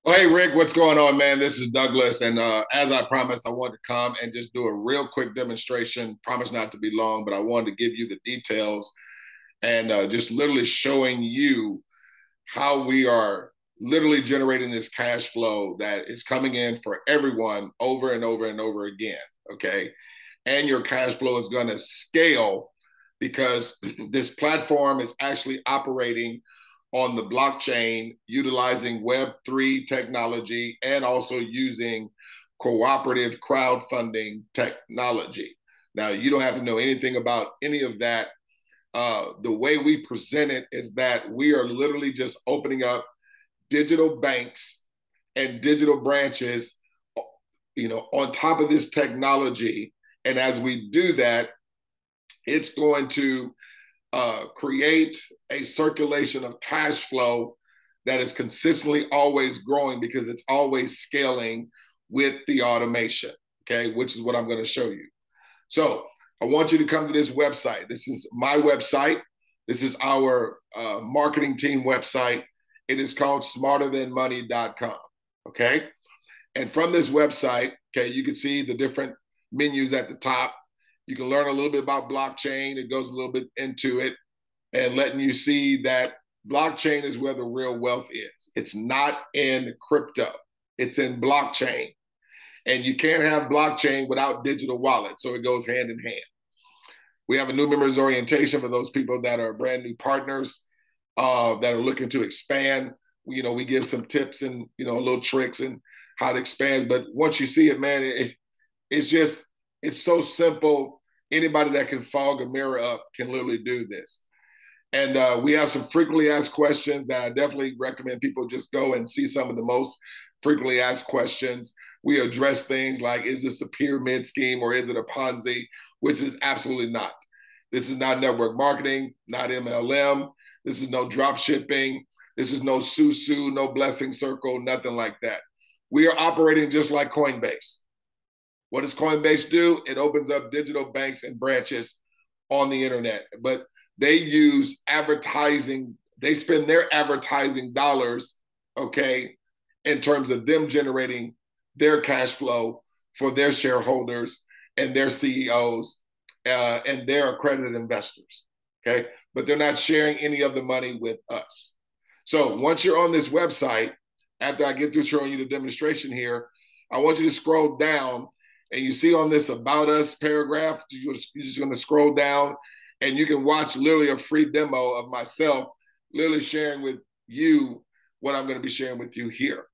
Well, hey, Rick, what's going on, man? This is Douglas. And as I promised, I wanted to come and just do a real quick demonstration. Promise not to be long, but I wanted to give you the details and just literally showing you how we are literally generating this cash flow that is coming in for everyone over and over and over again. Okay. And your cash flow is going to scale because this platform is actually operating on the blockchain, utilizing Web3 technology and also using cooperative crowdfunding technology. Now, you don't have to know anything about any of that. The way we present it is that we are literally just opening up digital banks and digital branches, on top of this technology. And as we do that, it's going to create a circulation of cash flow that is consistently always growing because it's always scaling with the automation, okay, which is what I'm going to show you. So I want you to come to this website. This is my website. This is our marketing team website. It is called smarterthanmoney.com, okay? And from this website, okay, you can see the different menus at the top. You can learn a little bit about blockchain. It goes a little bit into it and letting you see that blockchain is where the real wealth is. It's not in crypto, it's in blockchain. And you can't have blockchain without digital wallet. So it goes hand in hand. We have a new members orientation for those people that are brand new partners that are looking to expand. We give some tips and, little tricks and how to expand. But once you see it, man, it's so simple. Anybody that can fog a mirror up can literally do this. And we have some frequently asked questions that I definitely recommend people just go and see some of the most frequently asked questions. We address things like, is this a pyramid scheme or is it a Ponzi? Which is absolutely not. This is not network marketing, not MLM. This is no drop shipping. This is no Susu, no blessing circle, nothing like that. We are operating just like Coinbase. What does Coinbase do? It opens up digital banks and branches on the internet, but they use advertising. They spend their advertising dollars, okay, in terms of them generating their cash flow for their shareholders and their CEOs and their accredited investors, okay? But they're not sharing any of the money with us. So once you're on this website, after I get through showing you the demonstration here, I want you to scroll down and you see on this About Us paragraph, you're just going to scroll down and you can watch literally a free demo of myself literally sharing with you what I'm going to be sharing with you here.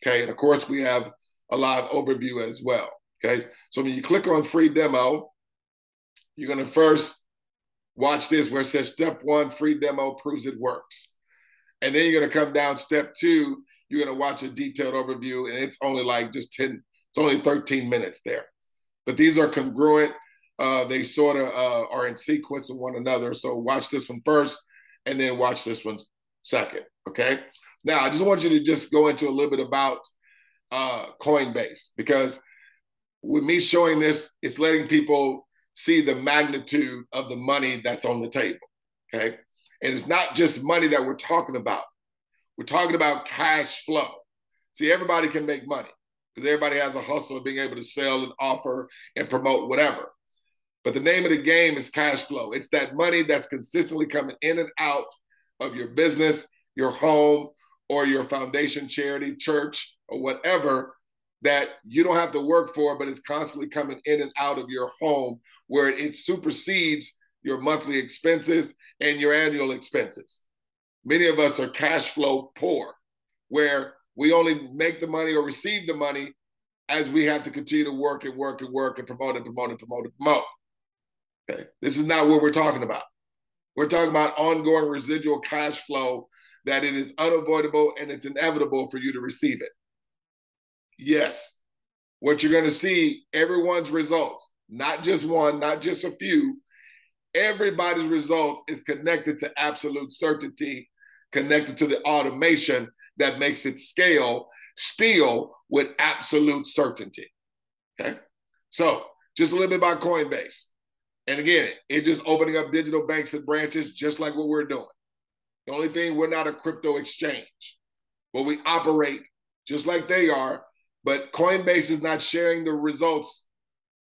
Okay. And of course, we have a live overview as well. Okay. So when you click on free demo, you're going to first watch this where it says step 1, free demo proves it works. And then you're going to come down step 2, you're going to watch a detailed overview, and it's only like just 10, it's only 13 minutes there. But these are congruent. They sort of are in sequence with one another. So watch this one first and then watch this one second, okay? Now, I just want you to just go into a little bit about Coinbase because with me showing this, it's letting people see the magnitude of the money that's on the table, okay? And it's not just money that we're talking about. We're talking about cash flow. See, everybody can make money because everybody has a hustle of being able to sell and offer and promote whatever. But the name of the game is cash flow. It's that money that's consistently coming in and out of your business, your home, or your foundation, charity, church, or whatever that you don't have to work for, but it's constantly coming in and out of your home where it supersedes your monthly expenses and your annual expenses. Many of us are cash flow poor, where we only make the money or receive the money as we have to continue to work and work and work and promote and promote and promote and promote. Okay, this is not what we're talking about. We're talking about ongoing residual cash flow that it is unavoidable and it's inevitable for you to receive it. Yes, what you're going to see, everyone's results, not just one, not just a few, everybody's results is connected to absolute certainty, connected to the automation that makes it scale still with absolute certainty. Okay. So just a little bit about Coinbase. And again, it's just opening up digital banks and branches, just like what we're doing. The only thing, we're not a crypto exchange, but we operate just like they are, but Coinbase is not sharing the results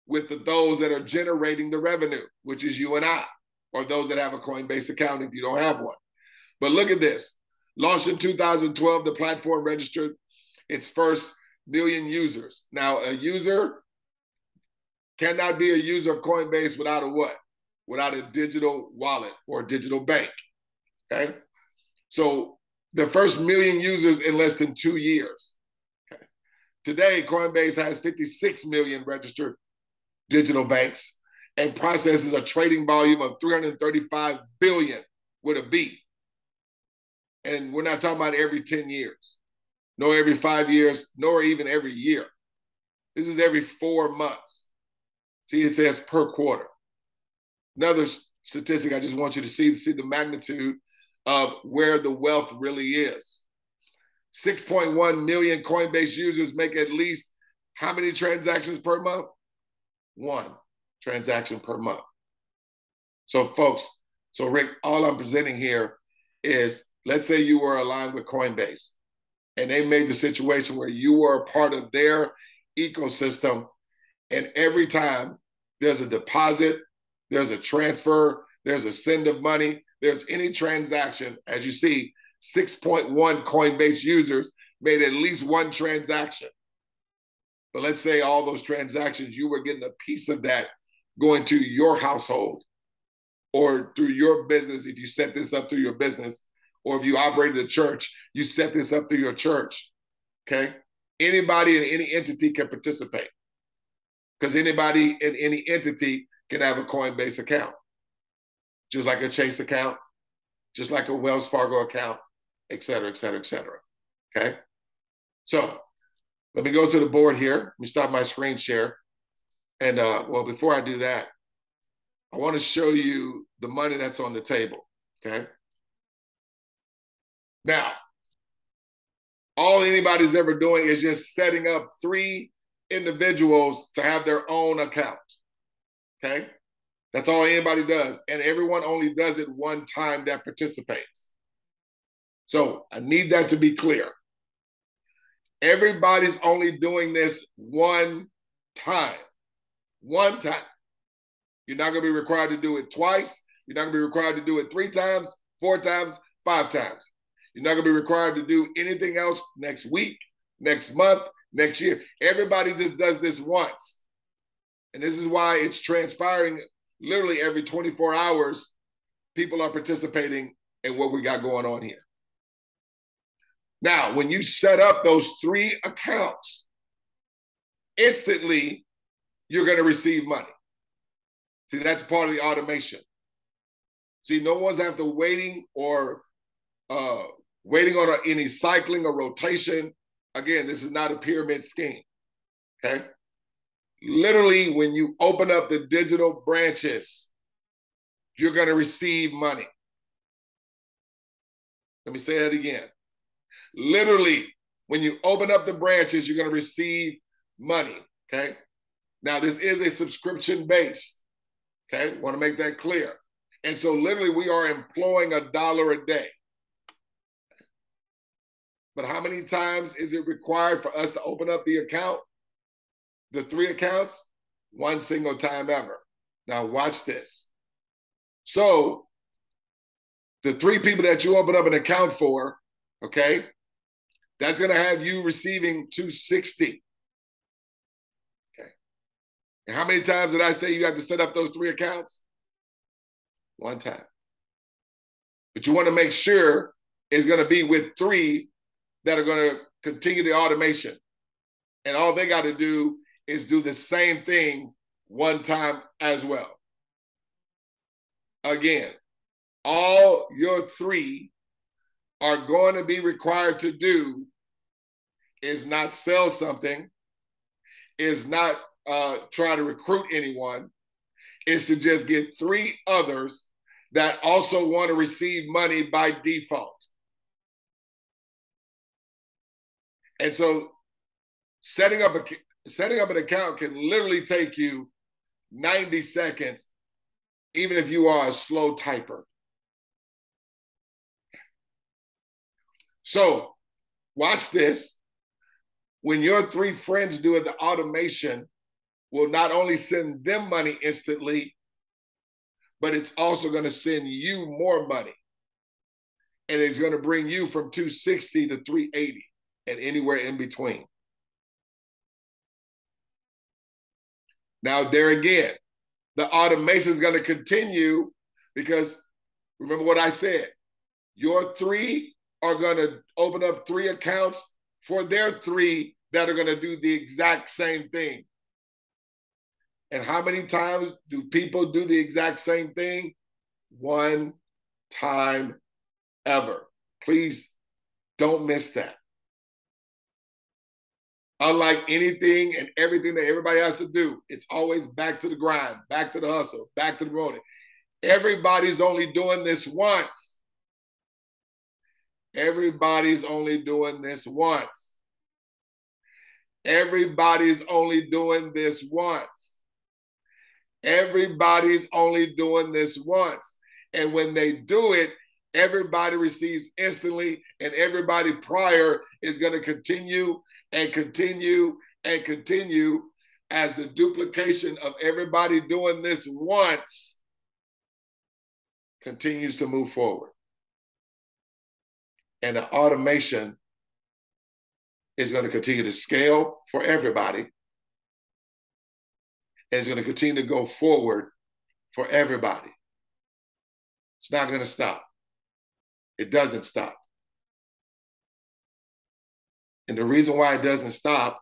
with those that are generating the revenue, which is you and I, or those that have a Coinbase account if you don't have one. But look at this. Launched in 2012, the platform registered its first million users. Now, a user cannot be a user of Coinbase without a what? Without a digital wallet or a digital bank, okay? So the first million users in less than 2 years. Okay? Today, Coinbase has 56 million registered digital banks and processes a trading volume of 335 billion with a B. And we're not talking about every 10 years, nor every 5 years, nor even every year. This is every 4 months. See, it says per quarter. Another statistic I just want you to see the magnitude of where the wealth really is. 6.1 million Coinbase users make at least how many transactions per month? 1 transaction per month. So folks, so Rick, all I'm presenting here is, let's say you were aligned with Coinbase and they made the situation where you were a part of their ecosystem, and every time there's a deposit, there's a transfer, there's a send of money, there's any transaction, as you see, 6.1 Coinbase users made at least 1 transaction. But let's say all those transactions, you were getting a piece of that going to your household or through your business. If you set this up through your business, or if you operated a church, you set this up through your church, okay? Anybody and any entity can participate, because anybody and any entity can have a Coinbase account, just like a Chase account, just like a Wells Fargo account, et cetera, et cetera, et cetera, okay? So let me go to the board here. Let me stop my screen share. And well, before I do that, I want to show you the money that's on the table, okay? Now, all anybody's ever doing is just setting up 3 individuals to have their own account, okay? That's all anybody does. And everyone only does it one time that participates. So I need that to be clear. Everybody's only doing this one time. One time. You're not going to be required to do it twice. You're not going to be required to do it 3 times, 4 times, 5 times. You're not going to be required to do anything else next week, next month, next year. Everybody just does this once. And this is why it's transpiring literally every 24 hours. People are participating in what we got going on here. Now, when you set up those 3 accounts, instantly, you're going to receive money. See, that's part of the automation. See, no one's after waiting or waiting on any cycling or rotation. Again, this is not a pyramid scheme, okay? Literally, when you open up the digital branches, you're going to receive money. Let me say that again. Literally, when you open up the branches, you're going to receive money, okay? Now, this is a subscription-based, okay? Want to make that clear. And so literally, we are employing $1 a day. But how many times is it required for us to open up the account? The 3 accounts? 1 single time ever. Now watch this. So the 3 people that you open up an account for, okay, that's going to have you receiving $260. Okay. And how many times did I say you have to set up those 3 accounts? 1 time. But you want to make sure it's going to be with 3 that are going to continue the automation. And all they got to do is do the same thing 1 time as well. Again, all your 3 are going to be required to do is not sell something, is not try to recruit anyone, is to just get 3 others that also want to receive money by default. And so setting up an account can literally take you 90 seconds, even if you are a slow typer. So watch this. When your three friends do it, the automation will not only send them money instantly, but it's also going to send you more money. And it's going to bring you from 260 to 380 and anywhere in between. Now, there again, the automation is going to continue because remember what I said, your three are going to open up 3 accounts for their 3 that are going to do the exact same thing. And how many times do people do the exact same thing? 1 time ever. Please don't miss that. Unlike anything and everything that everybody has to do, it's always back to the grind, back to the hustle, back to the road. Everybody's only doing this once. Everybody's only doing this once. Everybody's only doing this once. Everybody's only doing this once. And when they do it, everybody receives instantly, and everybody prior is going to continue and continue and continue as the duplication of everybody doing this once continues to move forward. And the automation is going to continue to scale for everybody. And it's going to continue to go forward for everybody. It's not going to stop. It doesn't stop. And the reason why it doesn't stop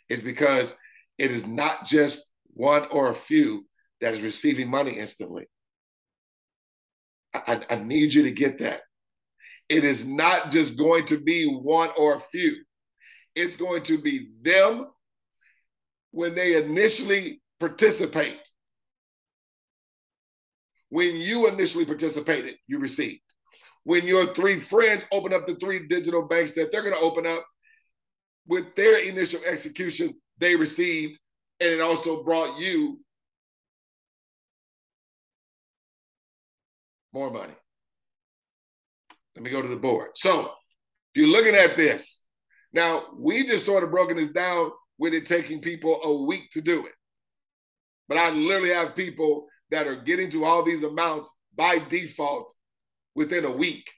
is because it is not just one or a few that is receiving money instantly. I need you to get that. It is not just going to be one or a few. It's going to be them when they initially participate. When you initially participated, you received. When your 3 friends open up the 3 digital banks that they're going to open up, with their initial execution, they received, and it also brought you more money. Let me go to the board. So if you're looking at this, now we just sort of broken this down with it taking people a week to do it. But I literally have people that are getting to all these amounts by default within a week.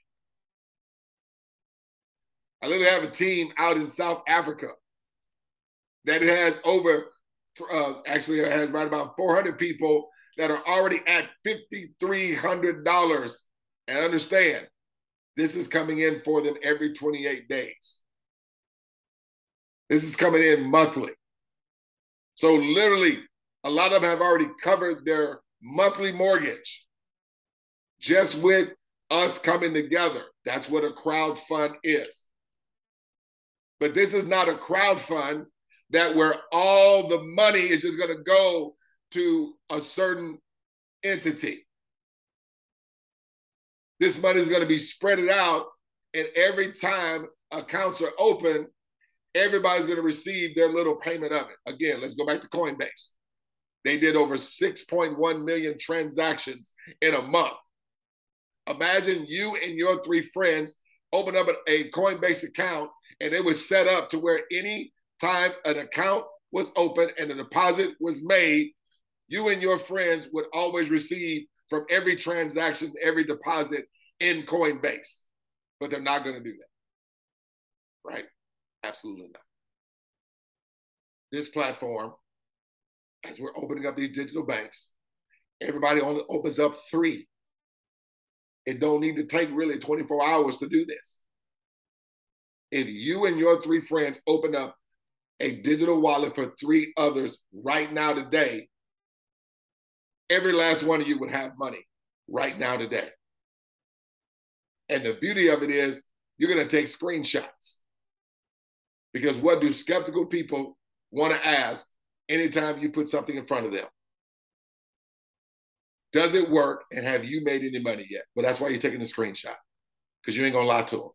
I literally have a team out in South Africa that has over, actually it has right about 400 people that are already at $5,300. And understand, this is coming in for them every 28 days. This is coming in monthly. So literally, a lot of them have already covered their monthly mortgage just with us coming together. That's what a crowd fund is. But this is not a crowd fund that where all the money is just going to go to a certain entity. This money is going to be spread out, and every time accounts are open, everybody's going to receive their little payment of it. Again, let's go back to Coinbase. They did over 6.1 million transactions in a month. Imagine you and your 3 friends open up a Coinbase account, and it was set up to where any time an account was open and a deposit was made, you and your friends would always receive from every transaction, every deposit in Coinbase. But they're not going to do that, right? Absolutely not. This platform, as we're opening up these digital banks, everybody only opens up 3. It don't need to take really 24 hours to do this. If you and your 3 friends open up a digital wallet for 3 others right now today, every last one of you would have money right now today. And the beauty of it is you're going to take screenshots. Because what do skeptical people want to ask anytime you put something in front of them? Does it work, and have you made any money yet? Well, that's why you're taking the screenshot, because you ain't gonna lie to them.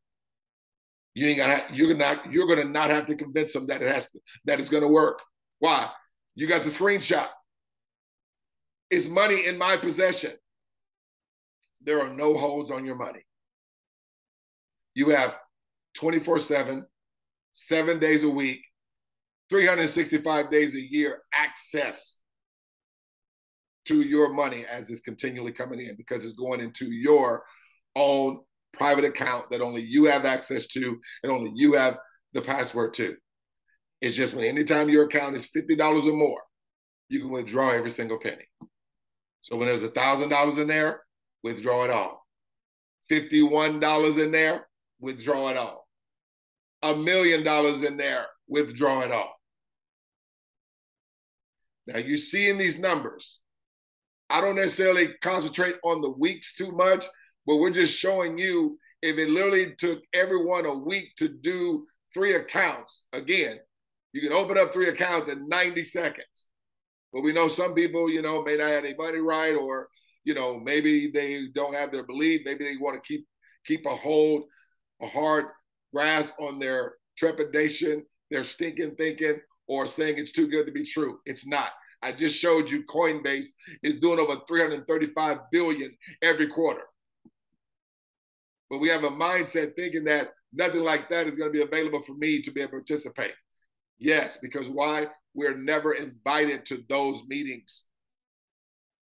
You're gonna not have to convince them that it's gonna work. Why? You got the screenshot. It's money in my possession. There are no holds on your money. You have 24/7, 7 days a week, 365 days a year access to your money as it's continually coming in, because it's going into your own private account that only you have access to and only you have the password to. It's just when anytime your account is $50 or more, you can withdraw every single penny. So when there's $1,000 in there, withdraw it all. $51 in there, withdraw it all. $1 million in there, withdraw it all. Now you see in these numbers, I don't necessarily concentrate on the weeks too much, but we're just showing you if it literally took everyone a week to do 3 accounts. Again, you can open up 3 accounts in 90 seconds. But we know some people, may not have their money right, or, maybe they don't have their belief. Maybe they want to keep a hard grasp on their trepidation, their stinking thinking, or saying it's too good to be true. It's not. I just showed you Coinbase is doing over 335 billion every quarter. But we have a mindset thinking that nothing like that is going to be available for me to be able to participate. Yes, because why? We're never invited to those meetings.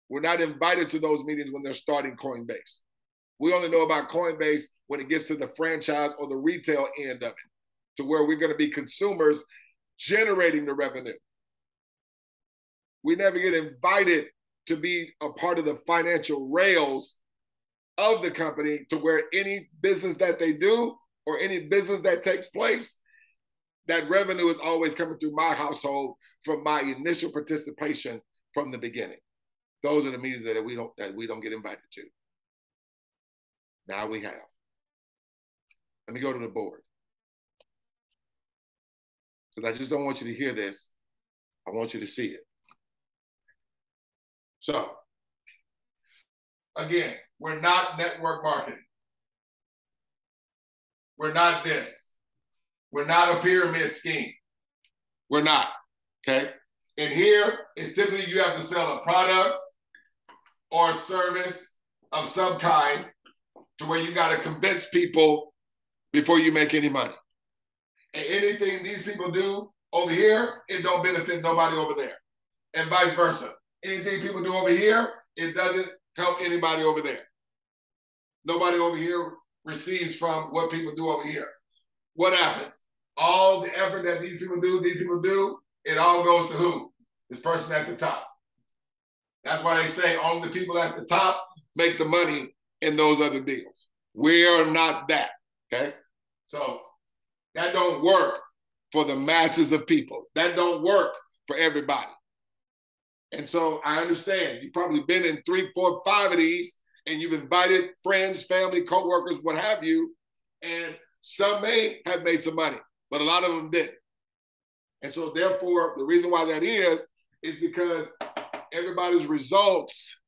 We're not invited to those meetings when they're starting Coinbase. We only know about Coinbase when it gets to the franchise or the retail end of it, to where we're going to be consumers generating the revenue. We never get invited to be a part of the financial rails of the company, to where any business that they do or any business that takes place, that revenue is always coming through my household from my initial participation from the beginning. Those are the meetings that we don't get invited to. Now we have. Let me go to the board, because I just don't want you to hear this. I want you to see it. So, again, we're not network marketing. We're not this. We're not a pyramid scheme. We're not, okay? And here, it's typically you have to sell a product or a service of some kind, to where you got to convince people before you make any money. And anything these people do over here, it don't benefit nobody over there. And vice versa. Anything people do over here, it doesn't help anybody over there. Nobody over here receives from what people do over here. What happens? All the effort that these people do, it all goes to who? This person at the top. That's why they say only the people at the top make the money in those other deals. We are not that, okay? So that don't work for the masses of people. That don't work for everybody. And so I understand you've probably been in 3, 4, 5 of these, and you've invited friends, family, coworkers, what have you, and some may have made some money, but a lot of them didn't. And so therefore, the reason why that is because everybody's results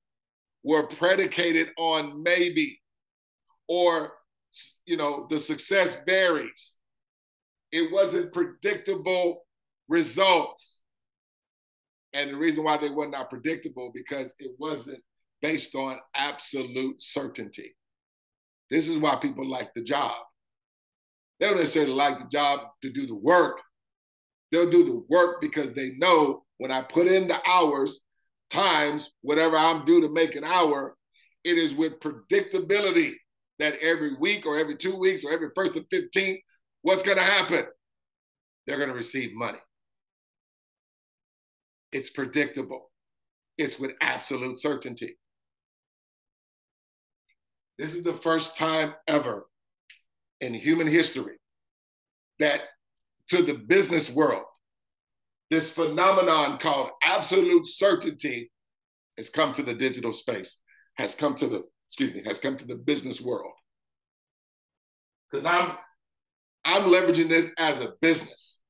were predicated on maybe, or, the success varies. It wasn't predictable results. And the reason why they were not predictable, because it wasn't based on absolute certainty. This is why people like the job. They don't necessarily like the job to do the work. They'll do the work because they know when I put in the hours times whatever I'm due to make an hour, it is with predictability that every week or every 2 weeks or every 1st of 15th, what's going to happen? They're going to receive money. It's predictable. It's with absolute certainty. This is the first time ever in human history that to the business world, this phenomenon called absolute certainty has come to the digital space, has come to the business world. Because I'm leveraging this as a business.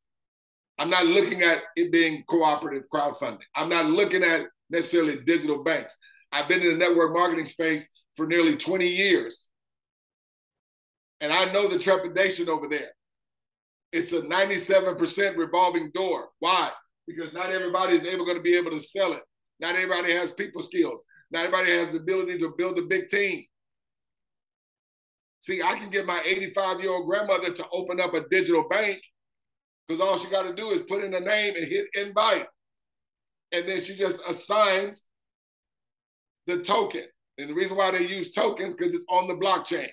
I'm not looking at it being cooperative crowdfunding. I'm not looking at necessarily digital banks. I've been in the network marketing space for nearly 20 years. And I know the trepidation over there. It's a 97% revolving door. Why? Because not everybody is going to be able to sell it. Not everybody has people skills. Not everybody has the ability to build a big team. See, I can get my 85-year-old grandmother to open up a digital bank, because all she got to do is put in a name and hit invite. And then she just assigns the token. And the reason why they use tokens because it's on the blockchain.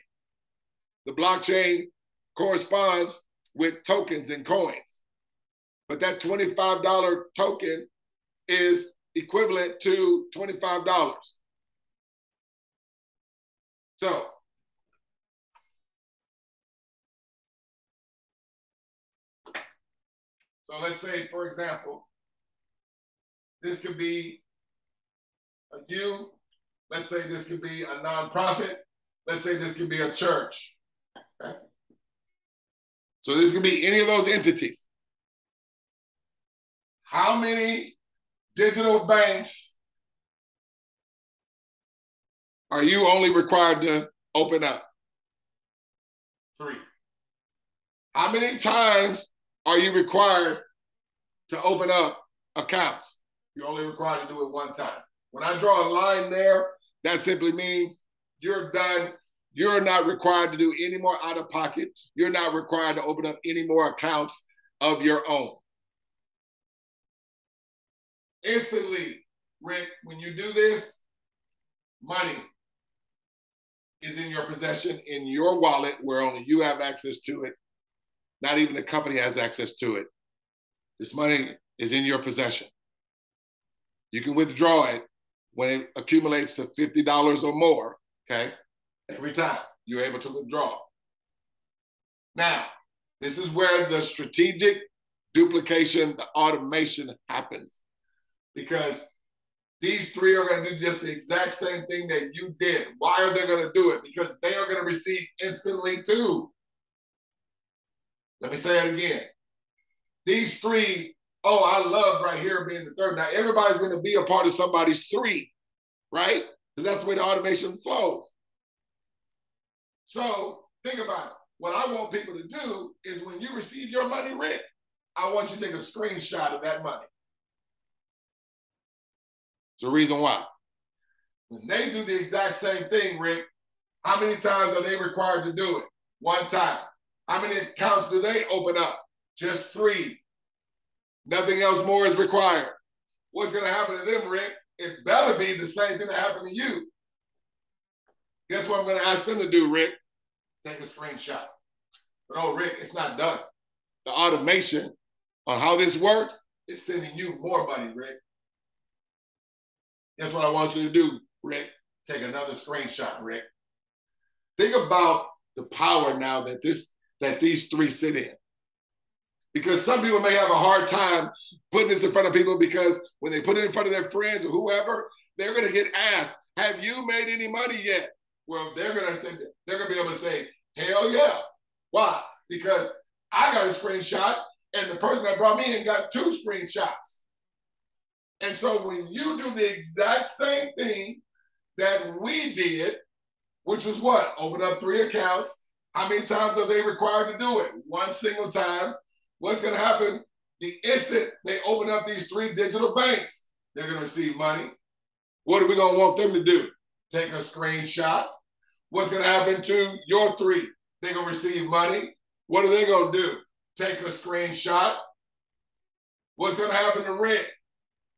The blockchain corresponds with tokens and coins. But that $25 token is equivalent to $25. So let's say, for example, this could be a U. Let's say this could be a nonprofit. Let's say this could be a church. Okay? So this could be any of those entities. How many digital banks are you only required to open up? 3. How many times are you required to open up accounts? You're only required to do it 1 time. When I draw a line there, that simply means you're done. You're not required to do any more out of pocket. You're not required to open up any more accounts of your own. Instantly, Rick, when you do this, money is in your possession, in your wallet, where only you have access to it. Not even the company has access to it. This money is in your possession. You can withdraw it when it accumulates to $50 or more, okay? Every time you're able to withdraw. Now, this is where the strategic duplication, the automation happens. Because these 3 are going to do just the exact same thing that you did. Why are they going to do it? Because they are going to receive instantly too. Let me say it again. These 3, oh, I love right here being the 3rd. Now, everybody's going to be a part of somebody's 3, right? Because that's the way the automation flows. So think about it. What I want people to do is when you receive your money, Rick, I want you to take a screenshot of that money. It's the reason why. When they do the exact same thing, Rick, how many times are they required to do it? 1 time. How many accounts do they open up? Just 3. Nothing else more is required. What's going to happen to them, Rick? It better be the same thing that happened to you. Guess what I'm going to ask them to do, Rick? Take a screenshot. But oh, Rick, it's not done. The automation on how this works is sending you more money, Rick. Guess what I want you to do, Rick? Take another screenshot, Rick. Think about the power now that these 3 sit in. Because some people may have a hard time putting this in front of people because when they put it in front of their friends or whoever, they're going to get asked, have you made any money yet? Well, they're going to be able to say, hell yeah. Why? Because I got a screenshot and the person that brought me in got 2 screenshots. And so when you do the exact same thing that we did, which was what? Open up 3 accounts. How many times are they required to do it? 1 single time. What's going to happen? The instant they open up these 3 digital banks, they're going to receive money. What are we going to want them to do? Take a screenshot. What's going to happen to your 3? They're going to receive money. What are they going to do? Take a screenshot. What's going to happen to Rick?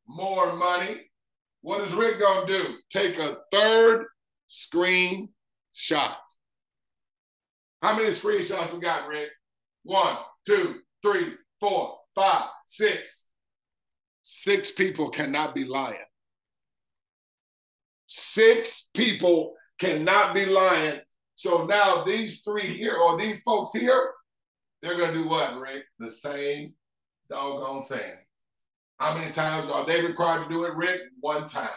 More money. What is Rick going to do? Take a 3rd screenshot. How many screenshots we got, Rick? 1, 2, 3, 4, 5, 6. 6 people cannot be lying. 6 people cannot be lying. So now these 3 here, or these folks here, they're going to do what, Rick? The same doggone thing. How many times are they required to do it, Rick? 1 time.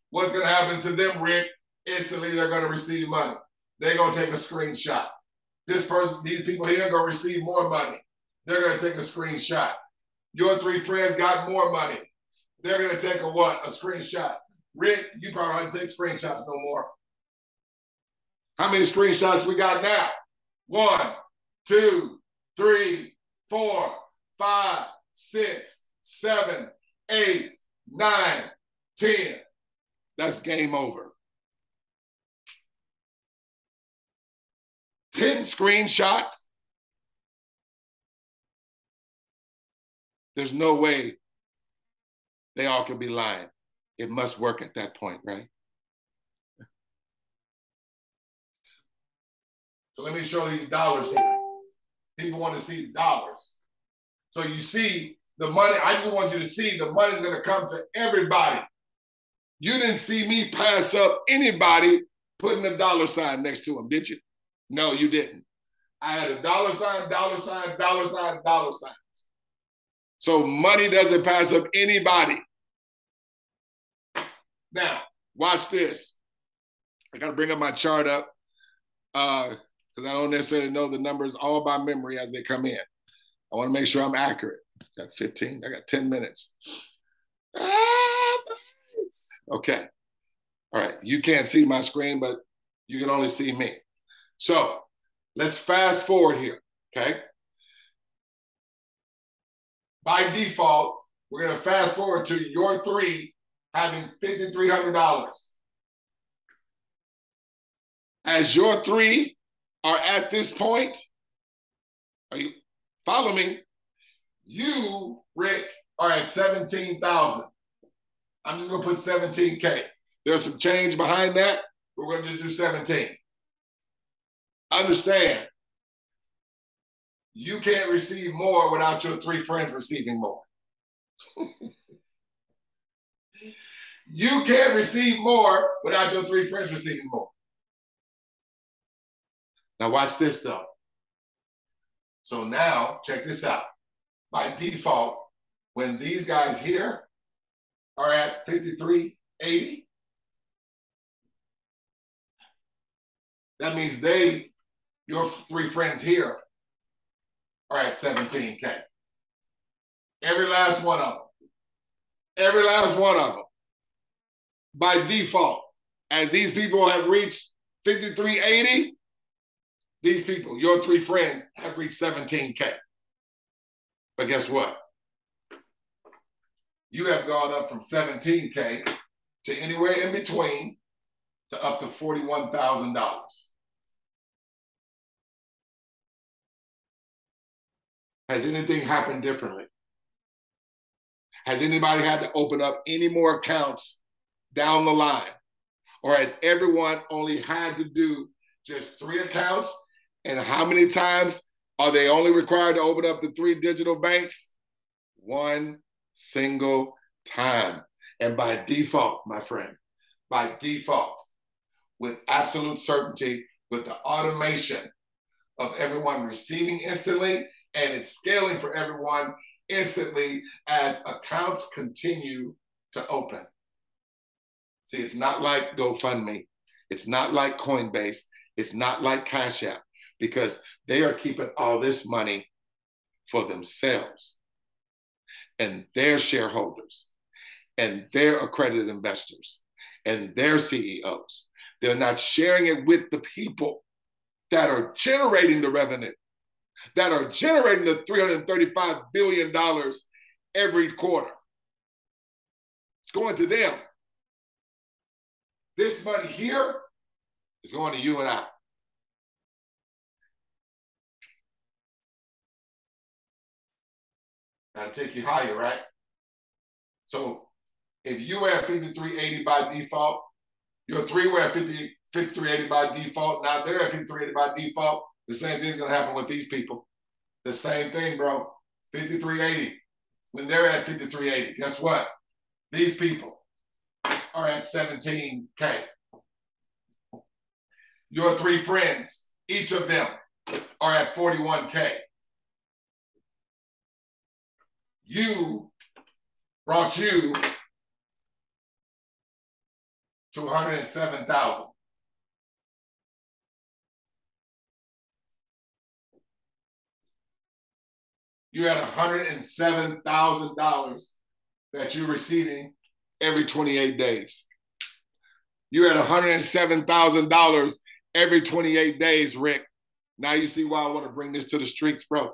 What's going to happen to them, Rick? Instantly, they're going to receive money. They're going to take a screenshot. This person, these people here are going to receive more money. They're going to take a screenshot. Your 3 friends got more money. They're going to take a what? A screenshot. Rick, you probably don't have to take screenshots no more. How many screenshots we got now? 1, 2, 3, 4, 5, 6, 7, 8, 9, 10. That's game over. 10 screenshots. There's no way they all could be lying. It must work at that point, right? So let me show you dollars here. People want to see dollars. So you see the money. I just want you to see the money's going to come to everybody. You didn't see me pass up anybody putting a dollar sign next to them, did you? No, you didn't. I had a dollar sign, dollar signs, dollar signs, dollar signs. So money doesn't pass up anybody. Now, watch this. I got to bring up my chart up because I don't necessarily know the numbers all by memory as they come in. I want to make sure I'm accurate. Got 15. I got 10 minutes. Okay. All right. You can't see my screen, but you can only see me. So let's fast forward here. Okay. By default, we're going to fast forward to your three having $5,300. As your three are at this point, are you follow me? You, Rick, are at 17,000. I'm just gonna put 17K. There's some change behind that. We're gonna just do 17. Understand, you can't receive more without your three friends receiving more. You can't receive more without your three friends receiving more. Now watch this though. So now, check this out. By default, when these guys here are at 5380, that means your three friends here are at 17K. Every last one of them. Every last one of them. By default, as these people have reached 5380, these people, your three friends, have reached 17K. But guess what? You have gone up from 17K to anywhere in between to up to $41,000. Has anything happened differently? Has anybody had to open up any more accounts down the line? Or has everyone only had to do just 3 accounts? And how many times are they only required to open up the 3 digital banks? 1 single time. And by default, my friend, by default, with absolute certainty, with the automation of everyone receiving instantly, and it's scaling for everyone instantly as accounts continue to open. See, it's not like GoFundMe. It's not like Coinbase. It's not like Cash App, because they are keeping all this money for themselves and their shareholders and their accredited investors and their CEOs. They're not sharing it with the people that are generating the revenue, that are generating the $335 billion every quarter. It's going to them. This money here is going to you and I. That'll take you higher, right? So if you were at 5380 by default, your three were at 5380 by default, now they're at 5380 by default, the same thing's gonna happen with these people. The same thing, bro. 5380. When they're at 5380, guess what? These people are at 17K. Your 3 friends, each of them, are at 41K. Brought you to 107,000. You had $107,000 that you're receiving every 28 days. You had $107,000 every 28 days, Rick. Now you see why I want to bring this to the streets, bro.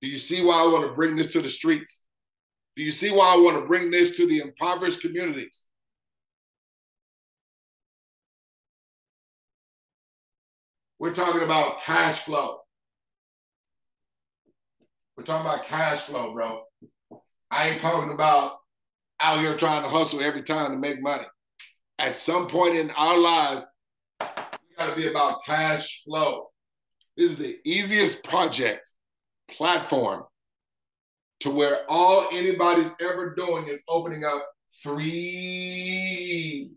Do you see why I want to bring this to the streets? Do you see why I want to bring this to the impoverished communities? We're talking about cash flow. We're talking about cash flow, bro. I ain't talking about out here trying to hustle every time to make money. At some point in our lives, we got to be about cash flow. This is the easiest platform to where all anybody's ever doing is opening up three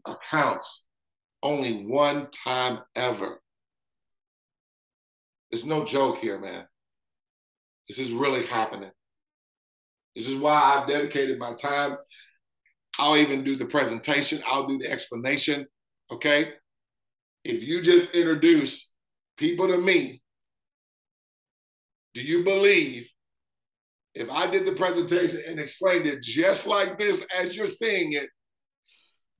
accounts only one time ever. It's no joke here, man. This is really happening. This is why I've dedicated my time. I'll even do the presentation. I'll do the explanation, okay? If you just introduce people to me, do you believe if I did the presentation and explained it just like this as you're seeing it,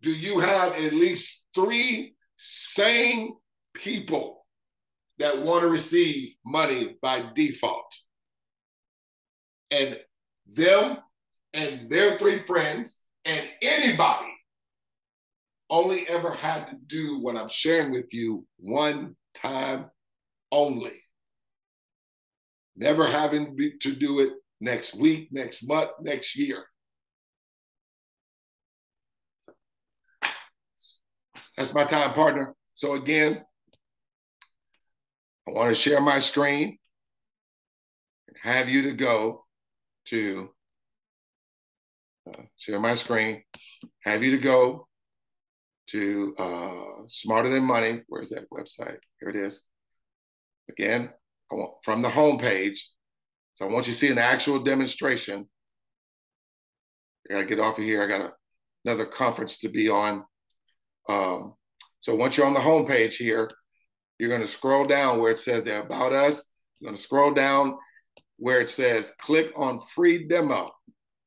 do you have at least 3 sane people that want to receive money by default? And them and their 3 friends and anybody only ever had to do what I'm sharing with you one time only. Never having to do it next week, next month, next year. That's my time, partner. So again, I want to share my screen and have you to go to share my screen, have you to go to Smarter Than Money. Where's that website? Here it is. Again, I want from the home page. So I want you to see an actual demonstration. I got to get off of here. I got another conference to be on. So once you're on the home page here, you're going to scroll down where it says the About Us. You're going to scroll down where it says click on free demo.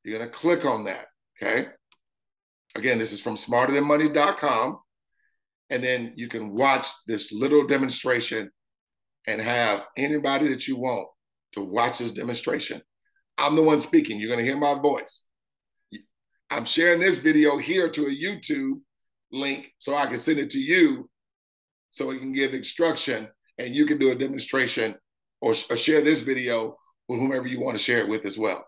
You're going to click on that, okay? Again, this is from smarterthanmoney.com. And then you can watch this little demonstration and have anybody that you want to watch this demonstration. I'm the one speaking. You're going to hear my voice. I'm sharing this video here to a YouTube link so I can send it to you so we can give instruction and you can do a demonstration or share this video with whomever you want to share it with as well.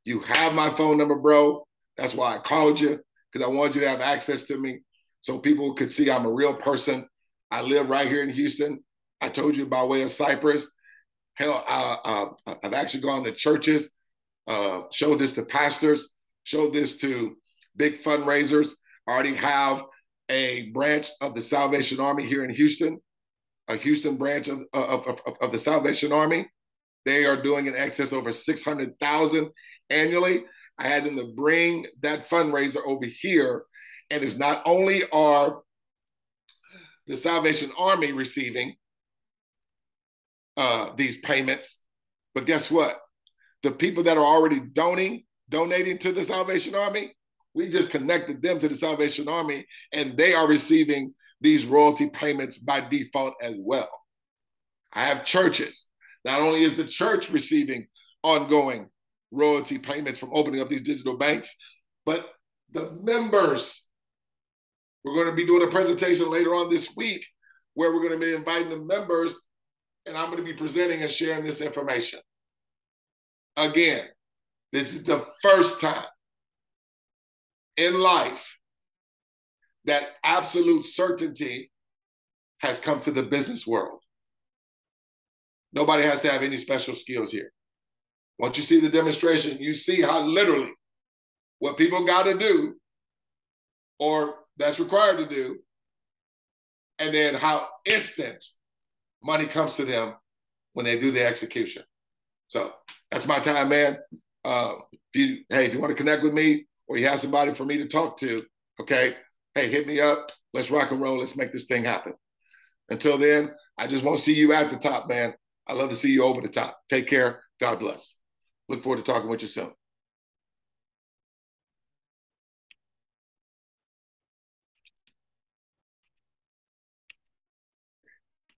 You have my phone number, bro. That's why I called you, because I wanted you to have access to me so people could see I'm a real person. I live right here in Houston. I told you by way of Cyprus. Hell, I've actually gone to churches, showed this to pastors, showed this to big fundraisers. I already have a branch of the Salvation Army here in Houston, a Houston branch of the Salvation Army. They are doing in excess over 600,000 annually. I had them to bring that fundraiser over here. And it's not only are the Salvation Army receiving these payments, but guess what? The people that are already donating to the Salvation Army, we just connected them to the Salvation Army, and they are receiving these royalty payments by default as well. I have churches. Not only is the church receiving ongoing royalty payments from opening up these digital banks, but the members. We're going to be doing a presentation later on this week where we're going to be inviting the members, and I'm going to be presenting and sharing this information. Again, this is the first time in life that absolute certainty has come to the business world. Nobody has to have any special skills here. Once you see the demonstration, you see how literally what people got to do or that's required to do, and then how instant money comes to them when they do the execution. So that's my time, man. If you want to connect with me or you have somebody for me to talk to, okay, hey, hit me up. Let's rock and roll. Let's make this thing happen. Until then, I just won't see you at the top, man. I love to see you over the top. Take care. God bless. Look forward to talking with you soon.